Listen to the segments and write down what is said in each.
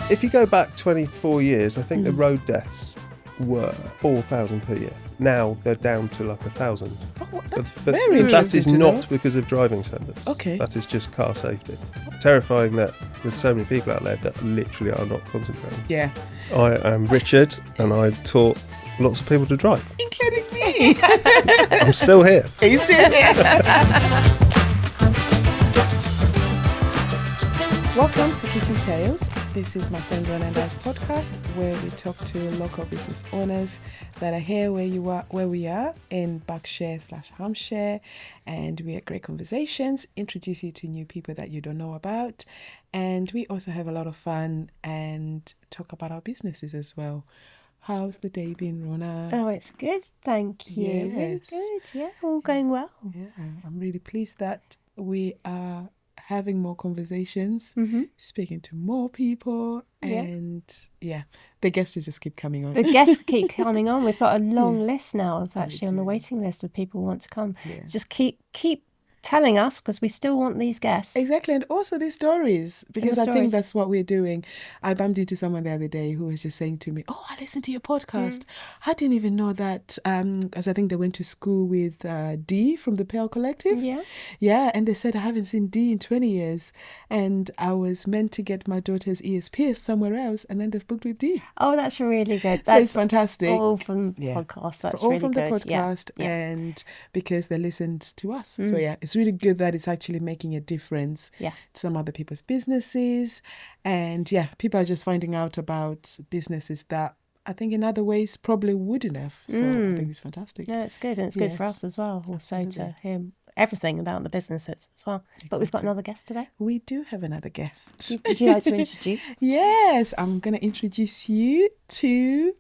If you go back 24 years, I think the road deaths were 4,000 per year. Now they're down to like 1,000. Oh, that's But very that interesting is to not know. because of driving standards. Okay. That is just car safety. It's terrifying that there's so many people out there that literally are not concentrating. Yeah. I am Richard and I taught lots of people to drive. Including me. I'm still here. Are you still here? Welcome to Kitchen Tales. This is my friend Rhona and I's podcast where we talk to local business owners that are here where we are in Berkshire/Hampshire, and we have great conversations, introduce you to new people that you don't know about, and we also have a lot of fun and talk about our businesses as well. How's the day been, Rhona? Oh, it's good, thank you. Really Yes. good, yeah, all going well. Yeah, I'm really pleased that we are having more conversations, speaking to more people, and the guests just keep coming on. The guests keep coming on. We've got a long list now of actually on the waiting list of people who want to come. Yeah. Just keep telling us because we still want these guests. Exactly, and also these stories, because I think stories. that's what we're doing. I bumped into someone the other day who was just saying to me, "Oh, I listened to your podcast. I didn't even know that," because I think they went to school with Dee from the Pale Collective. Yeah, and they said, "I haven't seen Dee in 20 years, and I was meant to get my daughter's ears pierced somewhere else, and then they've booked with Dee." Oh, that's really good. So it's fantastic. All from the podcast. That's all really from good. the podcast, and because they listened to us. So it's really good that it's actually making a difference to some other people's businesses, and people are just finding out about businesses that I think in other ways probably wouldn't have. So I think it's fantastic. No, it's good, and it's good for us as well. Also to hear everything about the businesses as well. But we've got another guest today. We do have another guest. Would you like to introduce? Yes, I'm going to introduce you to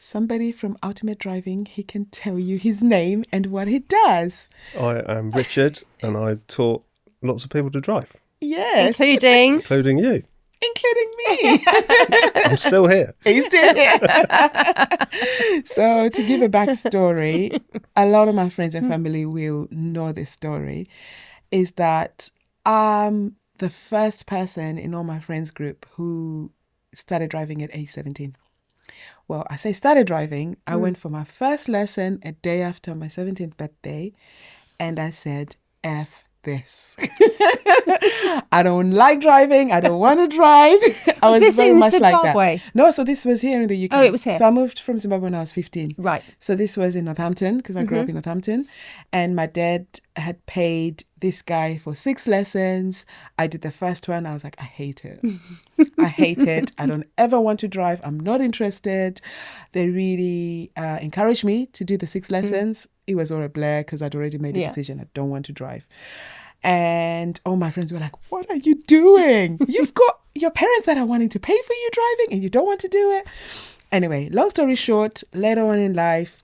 somebody from Ultimate Driving. He can tell you his name and what he does. I am Richard and I taught lots of people to drive. Yes. Including you. Including me. I'm still here. He's still here. So to give a backstory, a lot of my friends and family will know this story, is that I'm the first person in all my friends group who started driving at age 17. Well, I say started driving. I went for my first lesson a day after my 17th birthday, and I said, F this. I don't like driving. I don't want to drive. I was this very in much like Zimbabwe? that. No, so this was here in the UK. Oh, it was here. So I moved from Zimbabwe when I was 15. Right. So this was in Northampton, because I grew up in Northampton, and my dad had paid this guy for 6 lessons. I did the first one. I was like, I hate it. I hate it. I don't ever want to drive. I'm not interested. They really encouraged me to do the 6 lessons. It was all a blur because I'd already made a decision. I don't want to drive. And all my friends were like, what are you doing? You've got your parents that are wanting to pay for you driving and you don't want to do it. Anyway, long story short, later on in life,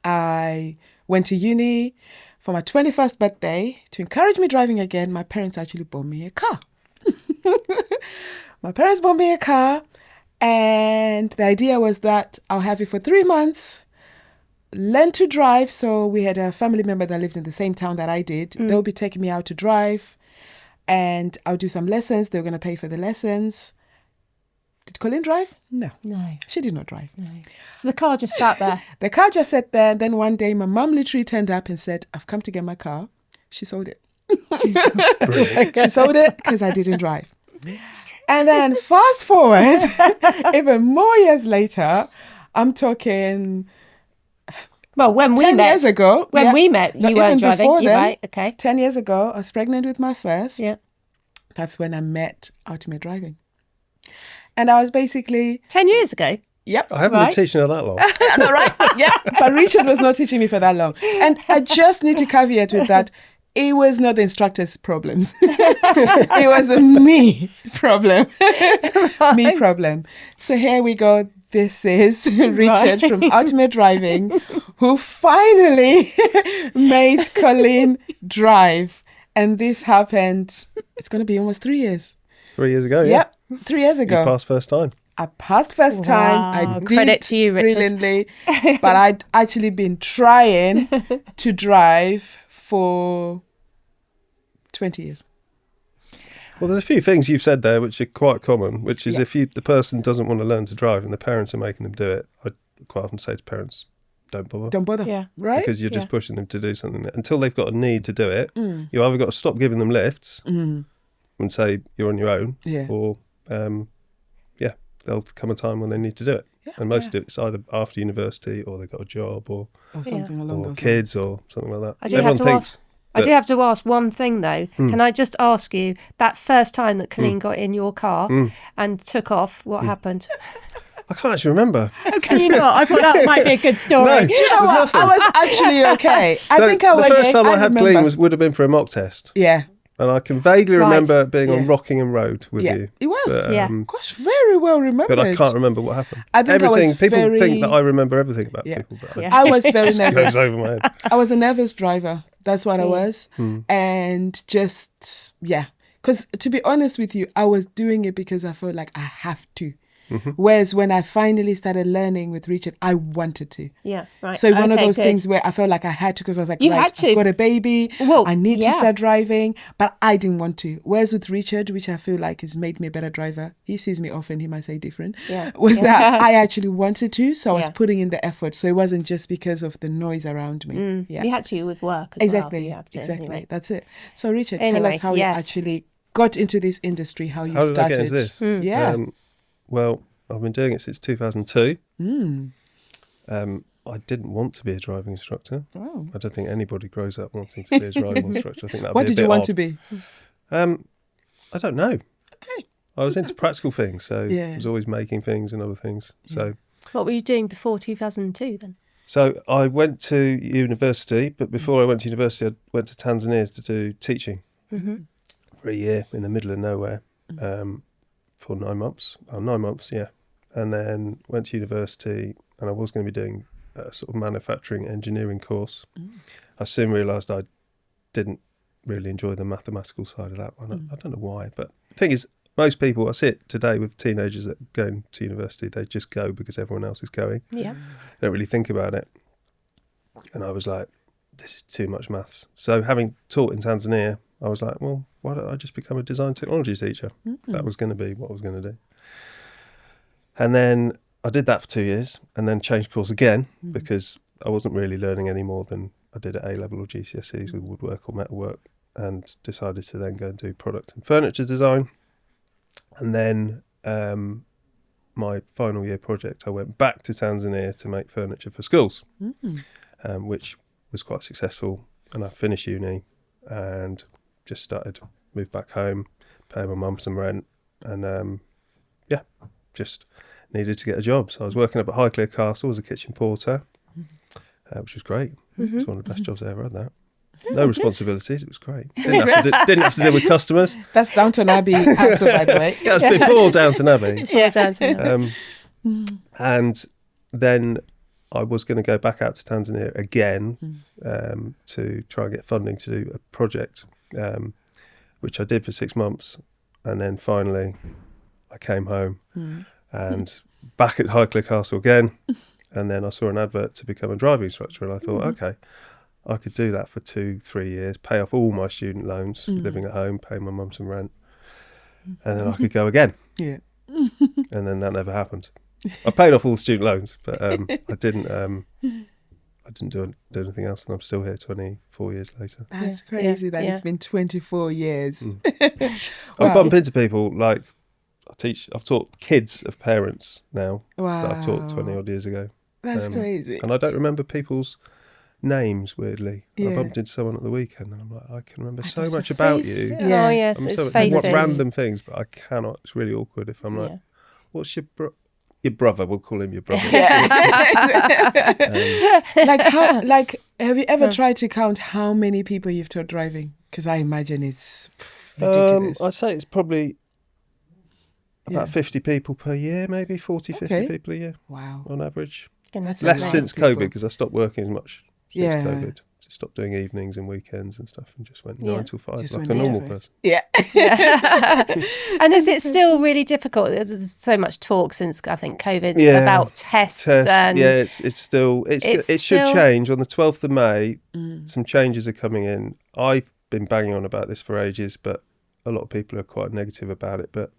I went to uni for my 21st birthday. To encourage me driving again, my parents actually bought me a car. My parents bought me a car, and the idea was that I'll have it for 3 months, learn to drive. So we had a family member that lived in the same town that I did. They'll be taking me out to drive, and I'll do some lessons. They were going to pay for the lessons. Did Colline drive? No. She did not drive. No. So the car just sat there. The car just sat there. Then one day my mum literally turned up and said, I've come to get my car. She sold it. She sold it because I didn't drive. And then fast forward, even more years later, I'm talking... Well, when we 10 met, years ago. when we met, you weren't driving. Before You're then, right. Okay. 10 years ago, I was pregnant with my first. Yeah. That's when I met Ultimate Driving. And I was basically... 10 years ago. Yep. I haven't been teaching her that long. I know, right? Yeah. But Richard was not teaching me for that long. And I just need to caveat with that. It was not the instructor's problems. It was a me problem. Me problem. So here we go. This is Richard from Ultimate Driving, who finally made Colline drive. And this happened, it's going to be almost 3 years. 3 years ago, Yep, 3 years ago. You passed first time. I passed first time. I did Credit to you, Richard. brilliantly. But I'd actually been trying to drive for 20 years. Well, there's a few things you've said there which are quite common, which is Yeah. if the person doesn't want to learn to drive and the parents are making them do it, I quite often say to parents, don't bother. Don't bother. Yeah. Right? Because you're just pushing them to do something that, until they've got a need to do it, Mm. you either got to stop giving them lifts Mm. and say you're on your own, Yeah. or there'll come a time when they need to do it. Yeah, And most of it's either after university or they've got a job or Or something along those kids or something like that. I do have to ask. I do have to ask one thing though. Can I just ask you, that first time that Colline got in your car and took off, what happened? I can't actually remember. Can you not? I thought that might be a good story. No. Do you know what? I was actually okay. I So think I the was. first time I had remember. Colline would have been for a mock test. Yeah. And I can vaguely Right. remember being on Yeah. Rockingham Road with Yeah. you. It was. But, Yeah. Gosh, very well remembered. But I can't remember what happened. I think I was everything. People very- think that I remember everything about Yeah. people, but Yeah. I was very it goes nervous. over my head. I was a nervous driver. That's what I was. And just, because to be honest with you, I was doing it because I felt like I have to. Whereas when I finally started learning with Richard, I wanted to. Yeah, right. So one of Okay, those good. things where I felt like I had to, because I was like, You right, had to. I've got a baby, Well, I need to yeah. start driving, but I didn't want to. Whereas with Richard, which I feel like has made me a better driver, he sees me often, he might say different, Yeah. was Yeah. that I actually wanted to, so I was Yeah. putting in the effort. So it wasn't just because of the noise around me. Yeah. You had to with work as Exactly. well. You have to, exactly. anyway. That's it. So Richard, tell Anyway, us how yes. you actually got into this industry, how you How did started. I get into this? Yeah. Well, I've been doing it since 2002. Mm. I didn't want to be a driving instructor. Wow. I don't think anybody grows up wanting to be a driving instructor. I think that. What be a did you bit want odd. to be? I don't know. Okay. I was into practical things, so Yeah. I was always making things and other things. So, What were you doing before 2002 then? so I went to university, but before I went to university, I went to Tanzania to do teaching for a year in the middle of nowhere for 9 months. Oh, 9 months, yeah. And then went to university, and I was going to be doing a sort of manufacturing engineering course. I soon realised I didn't really enjoy the mathematical side of that one. I don't know why, but the thing is, most people, I see it today with teenagers that go to university, they just go because everyone else is going. Yeah. They don't really think about it. And I was like, this is too much maths. So having taught in Tanzania, I was like, well, why don't I just become a design technology teacher? That was going to be what I was going to do. And then I did that for 2 years and then changed course again because I wasn't really learning any more than I did at A-level or GCSEs with woodwork or metalwork, and decided to then go and do product and furniture design. And then my final year project, I went back to Tanzania to make furniture for schools, which was quite successful. And I finished uni and just moved back home, paying my mum some rent, and just needed to get a job. So I was working up at Highclere Castle as a kitchen porter, which was great. It was one of the best jobs I ever had, that. No responsibilities, it was great. Didn't have to deal with customers. That's Downton Abbey answer, by the way. Yeah, that's before Downton Abbey. Yeah. And then I was going to go back out to Tanzania again to try and get funding to do a project, which I did for 6 months. And then finally I came home and back at Highclere Castle again. And then I saw an advert to become a driving instructor, and I thought, okay, I could do that for 2-3 years, pay off all my student loans, living at home, paying my mum some rent, and then I could go again. Yeah. And then that never happened. I paid off all the student loans, but I didn't do anything else, and I'm still here 24 years later. That's crazy that yeah. it's been 24 years. I bump into people like I've taught kids of parents now Wow. that I've taught 20 odd years ago. That's crazy. And I don't remember people's names, weirdly. Yeah. I bumped into someone at the weekend and I'm like, I can remember so there's a much about face. you. Yeah. Oh, yeah. I'm It's so faces. what random things, but I cannot. It's really awkward if I'm like, Yeah. what's your brother? We'll call him your brother. Like, have you ever tried to count how many people you've taught driving? Because I imagine it's ridiculous. I'd say it's probably about Yeah. 50 people per year, maybe 40, 50 Okay. people a year Wow. on average. Goodness. That's a Less lot since of people. COVID, because I stopped working as much since Yeah. COVID. Just stopped doing evenings and weekends and stuff, and just went 9 till 5 Just like went a normal into it. person. Yeah. And is it still really difficult? There's so much talk since I think COVID Yeah. about tests. Yeah, And it's still it should still- change on the 12th of May. Some changes are coming in. I've been banging on about this for ages, but a lot of people are quite negative about it, but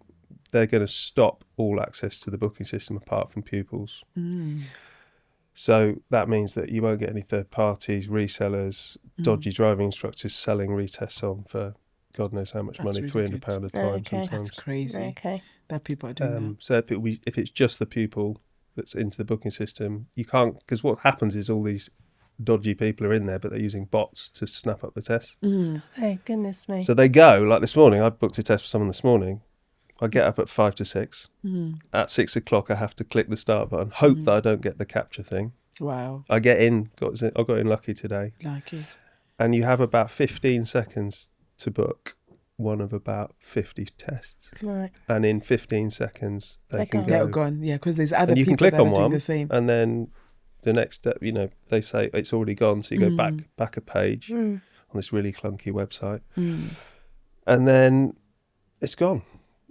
they're going to stop all access to the booking system apart from pupils. So that means that you won't get any third parties, resellers, dodgy driving instructors selling retests on for God knows how much money, really £300 a time Okay. sometimes. That's crazy. Okay. That people are doing that. So if it's just the pupil that's into the booking system, you can't, because what happens is all these dodgy people are in there, but they're using bots to snap up the tests. Oh, goodness me. So they go, like this morning, I booked a test for someone this morning. I get up at 5 to 6. At 6 o'clock, I have to click the start button, hope that I don't get the capture thing. Wow. I get in, I got in lucky today. Lucky. And you have about 15 seconds to book one of about 50 tests. Right. And in 15 seconds, they can gone. go. They're gone. Yeah, because there's other And you people can click that on are doing one, the same. and then the next step, they say it's already gone. So you go back a page on this really clunky website. And then it's gone.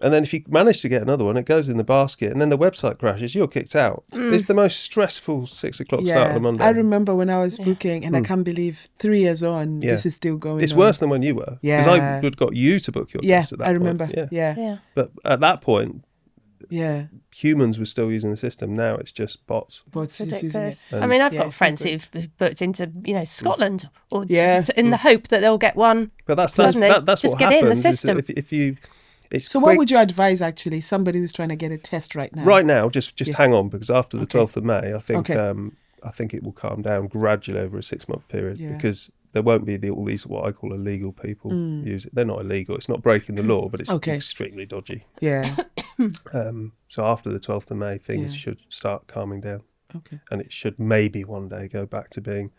And then if you manage to get another one, it goes in the basket, and then the website crashes, you're kicked out. It's the most stressful 6 o'clock start on a Monday. I remember when I was booking, and I can't believe 3 years on, this is still going It's on. worse than when you were. Because I would got you to book your test at that I point. remember. Yeah. Yeah. But at that point, Yeah. humans were still using the system. Now it's just bots. Bots is using it. Ridiculous. I mean, I've got it's friends not who've booked into, Scotland, or Yeah. just in the hope that they'll get one. But that's Doesn't it? that's Just what get it in the happens. is system. that if you, it's So quick. what would you advise, actually, somebody who's trying to get a test right now? Right now, just hang on, because after the Okay. 12th of May, I think Okay. I think it will calm down gradually over a 6-month period, Yeah. because there won't be all these what I call illegal people use it. They're not illegal. It's not breaking the law, but it's Okay. extremely dodgy. Yeah. So after the 12th of May, things Yeah. should start calming down, Okay. and it should maybe one day go back to being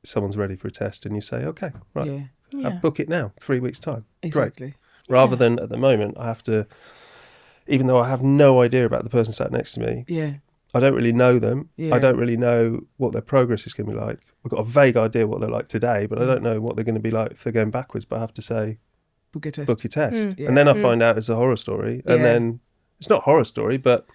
someone's ready for a test, and you say, okay, right, Yeah. book it now, 3 weeks time. Great. Exactly. Rather than at the moment, I have to, even though I have no idea about the person sat next to me, Yeah. I don't really know them. Yeah. I don't really know what their progress is going to be like. I've got a vague idea what they're like today, but I don't know what they're going to be like if they're going backwards. But I have to say, Book a test. book your test. Yeah. And then I find out it's a horror story. And Yeah. then it's not a horror story, but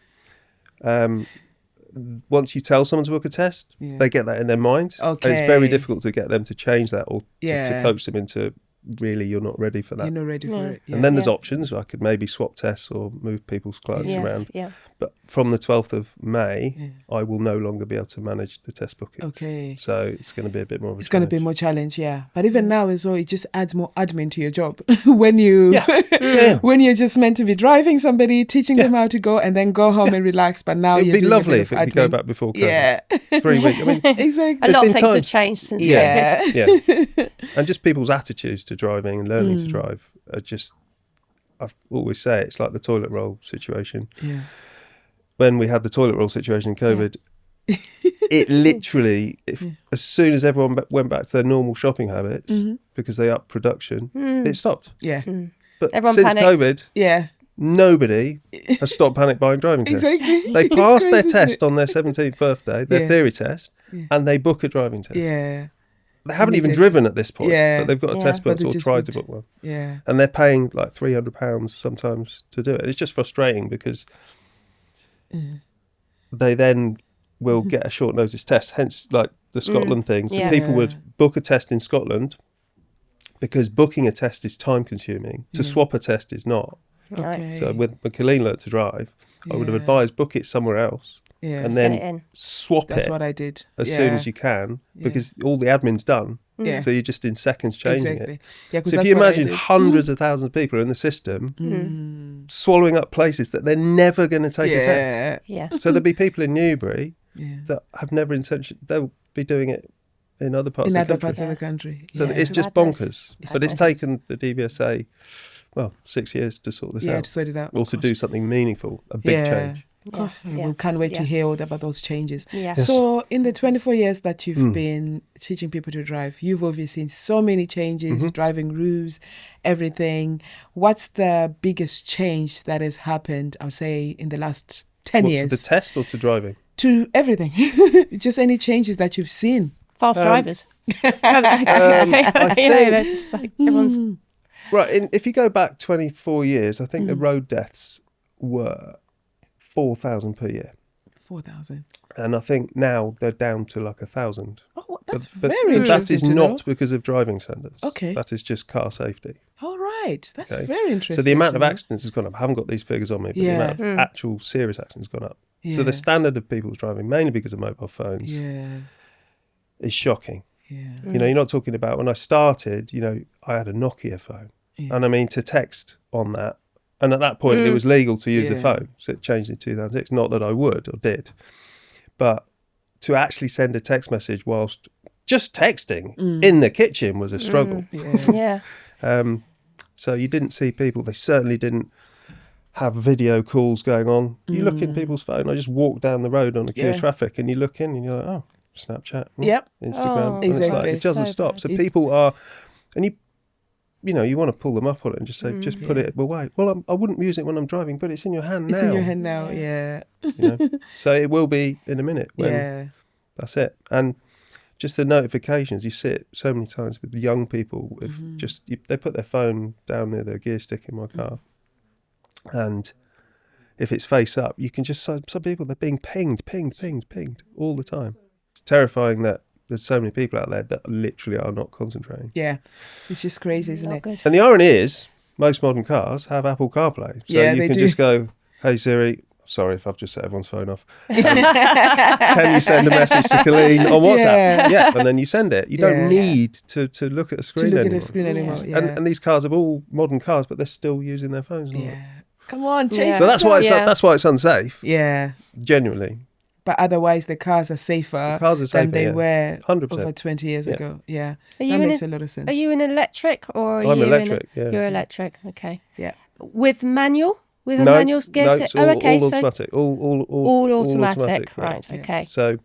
once you tell someone to book a test, Yeah. they get that in their mind. And it's very Okay. difficult to get them to change that, or to Yeah. coach them into, really, you're not ready for that. You're not ready for it. Yeah. And then there's options. I could maybe swap tests or move people's clients around. Yeah. But from the 12th of May, I will no longer be able to manage the test bookings. Okay. So it's going to be a bit more of a It's going to be challenge. more challenge, yeah. But even now as well, it just adds more admin to your job. when you, when you're just meant to be driving somebody, teaching them how to go, and then go home and relax. But now It'd you're be doing lovely a if bit it of could go admin. back before COVID. Yeah. 3 weeks. I mean, Exactly. A lot been of things have times- changed since Yeah. COVID. yeah. And just people's attitudes to driving and learning to drive are just, I always say, it's like the toilet roll situation. Yeah. When we had the toilet roll situation in COVID, it literally, as soon as everyone went back to their normal shopping habits, because they upped production, it stopped. Yeah. But Everyone since panics. COVID, Yeah. nobody has stopped panic buying driving tests. Exactly. They It's passed their crazy, isn't test it? on their 17th birthday, their Yeah. theory test, and they book a driving test. Yeah. They haven't even Immediately. driven at this point, Yeah. but they've got a Yeah. test But booked they or just tried to booked. book one. Yeah. And they're paying like £300 sometimes to do it. It's just frustrating because they then will get a short notice test, hence like the Scotland thing. So Yeah. people would book a test in Scotland because booking a test is time consuming. To swap a test is not. Okay. So when Colleen learnt to drive, I would have Yeah. advised book it somewhere else Yeah. and Get then it in. swap That's it what I did. as soon as you can, because all the admin's done. Yeah. So you're just in seconds changing Exactly. it. Yeah, 'cause So if that's you what I imagine did. hundreds of thousands of people are in the system, swallowing up places that they're never going to take a test. Yeah. Yeah. So there'll be people in Newbury Yeah. that have never intention. They'll be doing it in other parts In of the other country. parts of the country. So yeah. it's just madness. bonkers. It's But it's madness. taken the DVSA, 6 years to sort this Yeah, out, to sort it out. or to do something meaningful, a big Yeah. change. Gosh, Yeah. we can't wait to Yeah. hear all about those changes. Yeah. Yes. So, in the 24 years that you've been teaching people to drive, you've obviously seen so many changes, driving rules, everything. What's the biggest change that has happened, I'll say, in the last 10 What, years? to the test or to driving? To everything. Just any changes that you've seen. Fast drivers. I think- they're just like, everyone's Right, if you go back 24 years, I think the road deaths were 4,000 per year. 4,000. And I think now they're down to like 1,000. Oh, That's but very that interesting is to not know. because of driving standards. Okay. That is just car safety. All right. That's Okay. very interesting. So the amount to of know. accidents has gone up. I haven't got these figures on me, but the Yeah. amount of actual serious accidents has gone up. Yeah. So the standard of people's driving, mainly because of mobile phones, Yeah. is shocking. Yeah. You know, you're not talking about when I started, you know, I had a Nokia phone. Yeah. And I mean, to text on that. And at that point, it was legal to use a Yeah. phone. So it changed in 2006. Not that I would or did. But to actually send a text message whilst just texting in the kitchen was a struggle. Yeah. Yeah. So you didn't see people. They certainly didn't have video calls going on. You look in people's phone. I just walk down the road on a queue of traffic and you look in and you're like, oh, Snapchat, Yep. Instagram. Oh, and it's like, exactly. it doesn't So stop. bad. So people are, and you know, you want to pull them up on it and just say, just put it away. Well, I wouldn't use it when I'm driving, but it's in your hand now. It's in your hand now. Yeah. You know? So it will be in a minute when Yeah. that's it. And just the notifications, you see it so many times with young people. If they put their phone down near their gear stick in my car, and if it's face up, you can just some people, they're being pinged all the time. It's terrifying that there's so many people out there that literally are not concentrating. Yeah. It's just crazy, isn't Not it? good. And the irony is, most modern cars have Apple CarPlay, so Yeah, you they can do. just go, "Hey Siri." Sorry if I've just set everyone's phone off. Can you send a message to Colleen on WhatsApp? Yeah, and then you send it. You don't Yeah. need to look at a To screen look anymore. at the screen anymore. Yeah. And these cars are all modern cars, but they're still using their phones. And all that. yeah. Come on, chase Yeah. So that's why Yeah. that's why it's unsafe. Yeah. Genuinely, But otherwise, the cars are safer, the cars are safer, than they yeah. were 100%. over 20 years Yeah. ago. Yeah. Are you That in makes a- a lot of sense. Are you an electric or are I'm you electric, in a, yeah. You're electric, okay. Yeah. With manual? With a No, manual gear no, set? it's all, okay, all so automatic. All all automatic. yeah. Right, Yeah. okay. So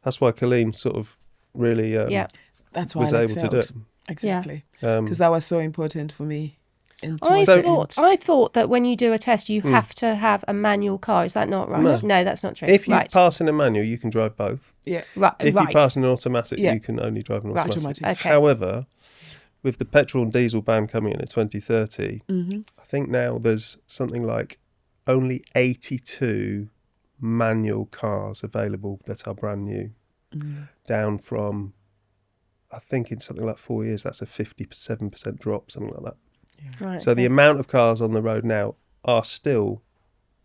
that's why Colleen sort of really Yeah. That's why was I able to do excelled. it. Exactly. Um, Because that was so important for me. I towards the end. thought that when you do a test, you have to have a manual car. Is that not right? No. That's not true. if you right. pass in a manual, you can drive both. Yeah. right. If right. you pass in an automatic, Yeah. you can only drive an Right, automatic. automatic. Okay. However, with the petrol and diesel ban coming in 2030, I think now there's something like only 82 manual cars available that are brand new, down from, I think in something like 4 years, that's a 57% drop, something like that. Right, So the okay. amount of cars on the road now are still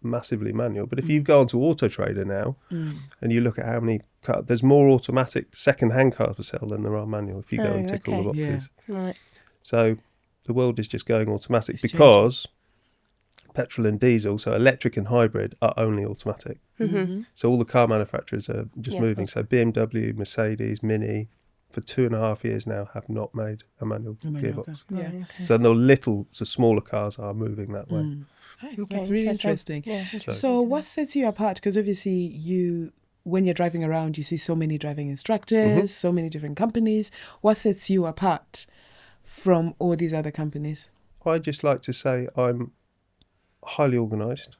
massively manual. But if you go onto Auto Trader now and you look at how many cars, there's more automatic second-hand cars for sale than there are manual if you go Oh, and tick all the okay. boxes. Right. So the world is just going automatic It's because petrol and diesel, so electric and hybrid, are only automatic. So all the car manufacturers are just Yeah, of moving. course. So BMW, Mercedes, Mini, for 2.5 years now have not made a manual gearbox. Yeah. Right, okay. So the smaller cars are moving that way. Nice. Okay, That's really interesting. Yeah, interesting. So what sets you apart? Because obviously when you're driving around, you see so many driving instructors, so many different companies. What sets you apart from all these other companies? I just like to say I'm highly organised.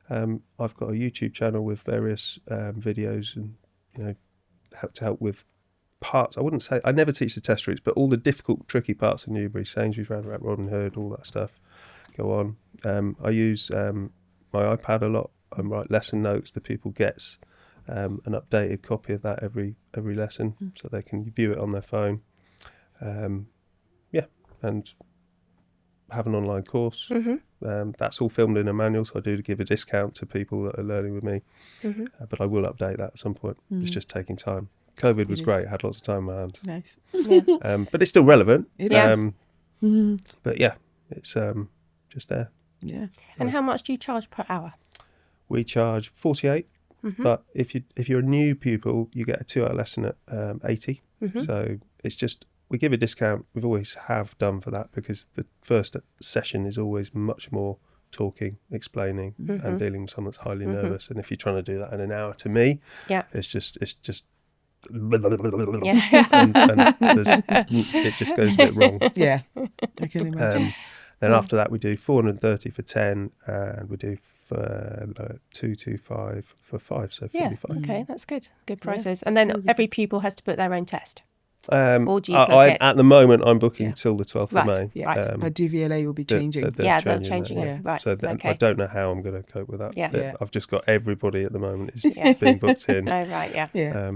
I've got a YouTube channel with various videos and, help with parts. I wouldn't say, I never teach the test routes, but all the difficult, tricky parts of Newbury, Sainsbury's, Roundabout, Robin Hood, all that stuff go on. I use my iPad a lot. I write lesson notes. The pupil gets an updated copy of that every lesson, so they can view it on their phone. And have an online course. That's all filmed in a manual, so I do give a discount to people that are learning with me. But I will update that at some point. It's just taking time. COVID was great. I had lots of time on my hands. Nice. But it's still relevant. It is. But yeah, it's just there. Yeah. And how much do you charge per hour? We charge 48, but if you're a new pupil, you get a 2-hour lesson at 80. So it's just, we give a discount. We've always have done for that because the first session is always much more talking, explaining, and dealing with someone that's highly nervous. And if you're trying to do that in an hour, to me, it's just and it just goes a bit wrong. Yeah. I can imagine. Then after that, we do 430 for 10, and we do for 225 for 5, so 45. Okay, that's good. Good prices. And then every pupil has to put their own test. Or do you book I, it? at the moment, I'm booking till the 12th Right, of May. Yeah. right. But DVLA will be changing. They're changing that, it. Right. So okay. I don't know how I'm going to cope with that. Yeah. Yeah. I've just got everybody at the moment is being booked in. Oh, right, yeah. Yeah.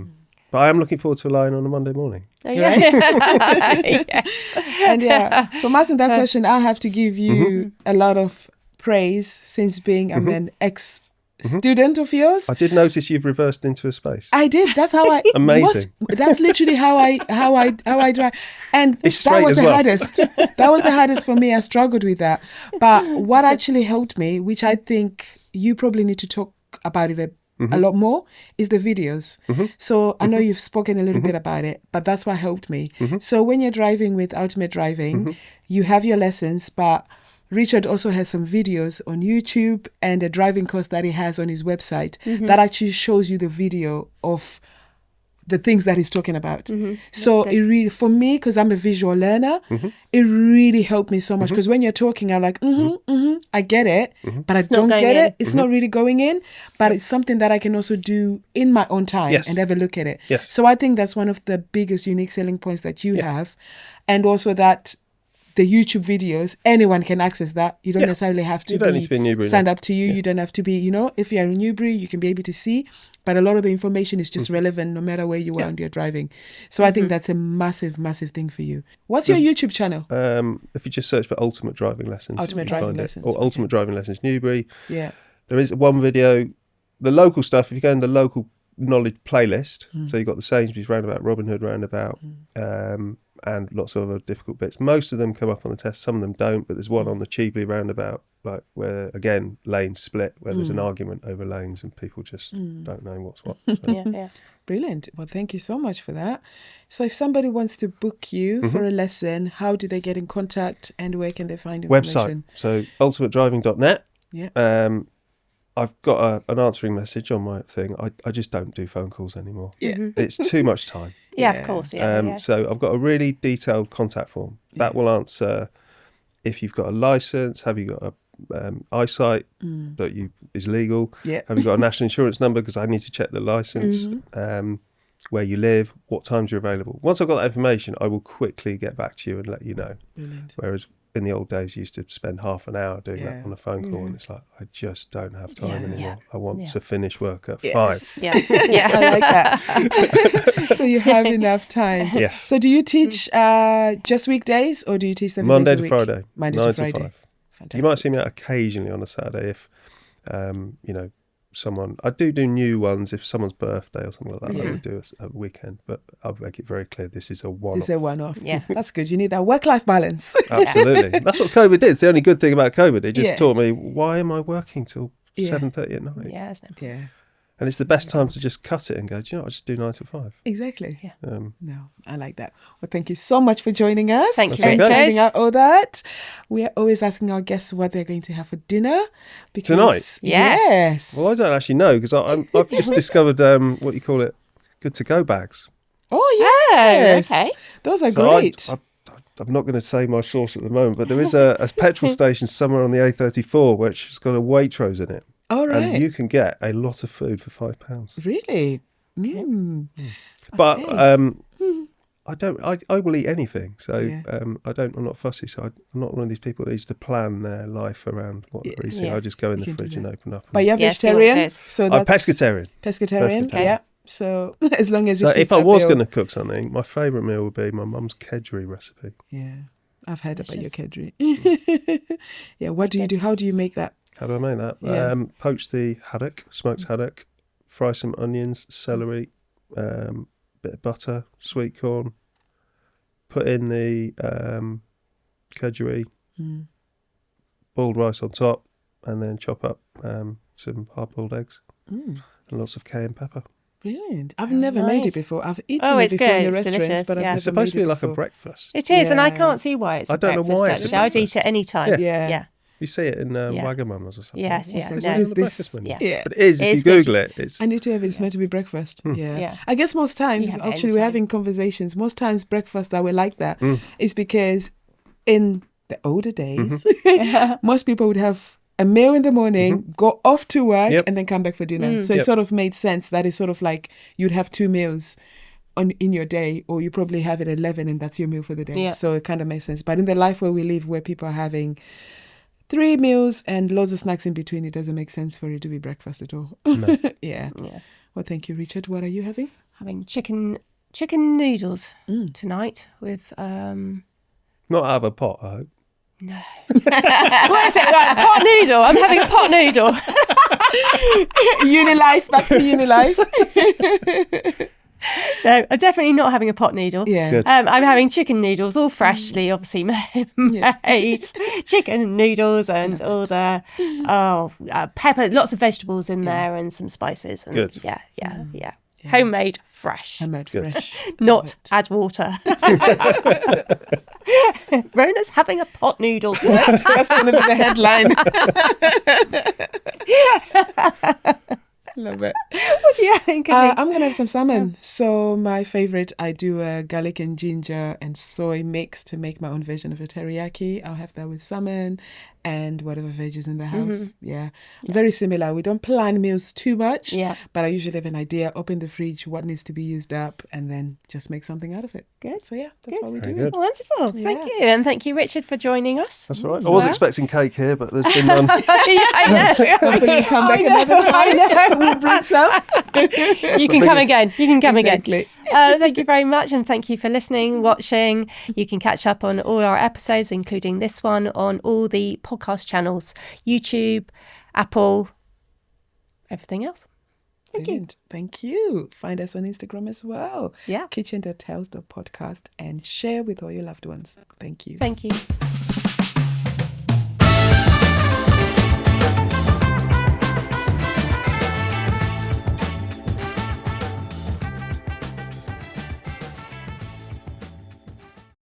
But I am looking forward to a line on a Monday morning. Oh, yeah. Yes. And from asking that question, I have to give you a lot of praise since being I'm an ex-student of yours. I did notice you've reversed into a space. I did. That's how I. Amazing. That's literally how I drive, and It's that straight was as the well. hardest. That was the hardest for me. I struggled with that. But what actually helped me, which I think you probably need to talk about it a lot more, is the videos. So I know you've spoken a little bit about it, but that's what helped me. So when you're driving with Ultimate Driving, you have your lessons, but Richard also has some videos on YouTube and a driving course that he has on his website that actually shows you the video of the things that he's talking about. So it really, for me, because I'm a visual learner, it really helped me so much. Because when you're talking, I'm like, I get it, but I don't get it. It's not really going in, but it's something that I can also do in my own time and have a look at it. So I think that's one of the biggest unique selling points that you have. And also that the YouTube videos, anyone can access that. You don't necessarily have to be signed up to you. You don't have to be, if you're in Newbury, you can be able to see. But a lot of the information is just relevant no matter where you are and you're driving. So I think that's a massive, massive thing for you. What's your YouTube channel? If you just search for Ultimate Driving Lessons. Ultimate Driving Lessons. Or Ultimate Driving Lessons Newbury. Yeah. There is one video. The local stuff, if you go in the local knowledge playlist, so you've got the Sainsbury's roundabout, Robin Hood roundabout, and lots of other difficult bits. Most of them come up on the test, some of them don't, but there's one on the Cheveley roundabout, like where, again, lanes split, where there's an argument over lanes and people just don't know what's what. So. Brilliant. Well, thank you so much for that. So if somebody wants to book you for a lesson, how do they get in contact and where can they find information? Website, so ultimatedriving.net. Yeah. I've got an answering message on my thing. I just don't do phone calls anymore. Yeah. It's too much time. Yeah, of course. So I've got a really detailed contact form that will answer if you've got a license, have you got a eyesight that is legal, have you got a national insurance number, because I need to check the license, where you live, what times you're available. Once I've got that information, I will quickly get back to you and let you know. Brilliant. Whereas in the old days, you used to spend half an hour doing that on a phone call, and it's like, I just don't have time anymore. I want to finish work at 5. Yeah. I like that. So you have enough time. Yes. So do you teach just weekdays or do you teach 7 Monday days a to week? Friday. Monday 9 to to Friday. 5. Fantastic. You might see me out occasionally on a Saturday if, I do new ones if someone's birthday or something like that. I would do a weekend, but I'll make it very clear this is a one-off. This is a one-off. Yeah. That's good. You need that work-life balance. Absolutely. That's what COVID did. It's the only good thing about COVID. It just taught me, why am I working till 7:30 at night? Yeah, isn't it? Yeah. And it's the best time to just cut it and go, do you know what, I'll just do 9 to 5. Exactly. Yeah. No, I like that. Well, thank you so much for joining us. Thank you, and Richard. finding out all that. We are always asking our guests what they're going to have for dinner. Because, Tonight? Yes. Well, I don't actually know because I've just discovered, what you call it, good to go bags. Oh, yes. okay. Those are So great. I'm not going to say my source at the moment, but there is a petrol station somewhere on the A34 which has got a Waitrose in it. All right. And you can get a lot of food for £5. Really? Mm. But Okay. I will eat anything. So Yeah. I'm not fussy. So I'm not one of these people that needs to plan their life around what they're eating. Yeah. I just go in You the can do fridge and that. open up. But you're Yeah, see what it vegetarian? is. So I'm that's pescatarian. Pescatarian, Pescatarian. yeah. So as long as you So fit if I that was bill. going to cook something, my favourite meal would be my mum's kedgeree recipe. Yeah. I've heard about your Delicious. kedgeree. Yeah, what do you do? How do you make that? How do I make that? Yeah. Poach the haddock, smoked haddock, fry some onions, celery, bit of butter, sweet corn, put in the kedgeree, boiled rice on top, and then chop up some hard-boiled eggs and lots of cayenne pepper. Brilliant. I've Oh, never made it nice. before. I've eaten Oh, it it's before in good. the It's restaurant, delicious, but I've yeah. never It's supposed to made be it like a before. breakfast. It is, and I Yeah. can't see why it's I a don't know breakfast, why it's a actually. I would breakfast. eat it any time. Yeah. Yeah. You see it in Wagamama's or something. Yes, What's yeah, this? no. What What is is the this? breakfast menu? Yeah. Yeah. But it is, It if is you good. Google it, it's... I need to have it. It's meant to be breakfast. Yeah. Yeah. I guess most times, You have it actually, we're anytime. having conversations. Most times, breakfast that we like that is because in the older days, most people would have a meal in the morning, go off to work, Yep. and then come back for dinner. So it Yep. sort of made sense that it's sort of like you'd have 2 meals in your day, or you probably have it at 11 and that's your meal for the day. Yeah. So it kind of makes sense. But in the life where we live, where people are having 3 meals and loads of snacks in between, it doesn't make sense for it to be breakfast at all. No. Yeah. Yeah. Well, thank you, Richard. What are you having? having chicken noodles tonight with Not out of a pot, I hope. no. What is it? Right, pot noodle. I'm having a pot noodle. Unilife, back to Unilife. No, I'm definitely not having a pot noodle. Yeah. Good. I'm having chicken noodles, all freshly, obviously made. Chicken noodles and all the pepper, lots of vegetables in there and some spices. And Good. Yeah. Homemade, fresh. Homemade Good. fresh. Not add water. Rhona's having a pot noodle. That's going to be the headline. Love it. What are you having? I'm going to have some salmon. So my favorite, I do a garlic and ginger and soy mix to make my own version of a teriyaki. I'll have that with salmon and whatever veggies in the house. Yeah. Very similar. We don't plan meals too much. Yeah. But I usually have an idea, open the fridge, what needs to be used up, and then just make something out of it. Good. So yeah, that's what we Very do. good. Wonderful. Thank you. And thank you, Richard, for joining us. That's all right. I was expecting cake here, but there's been none. Yeah, I know. Hopefully you come back another time. I know. We'll bring some. You can come again. You can come Exactly. again. Thank you very much, and thank you for listening, watching. You can catch up on all our episodes, including this one, on all the podcast channels, YouTube, Apple, everything else. Brilliant. Thank you. Find us on Instagram as well. Yeah. kitchen.tales.podcast and share with all your loved ones. Thank you. Thank you.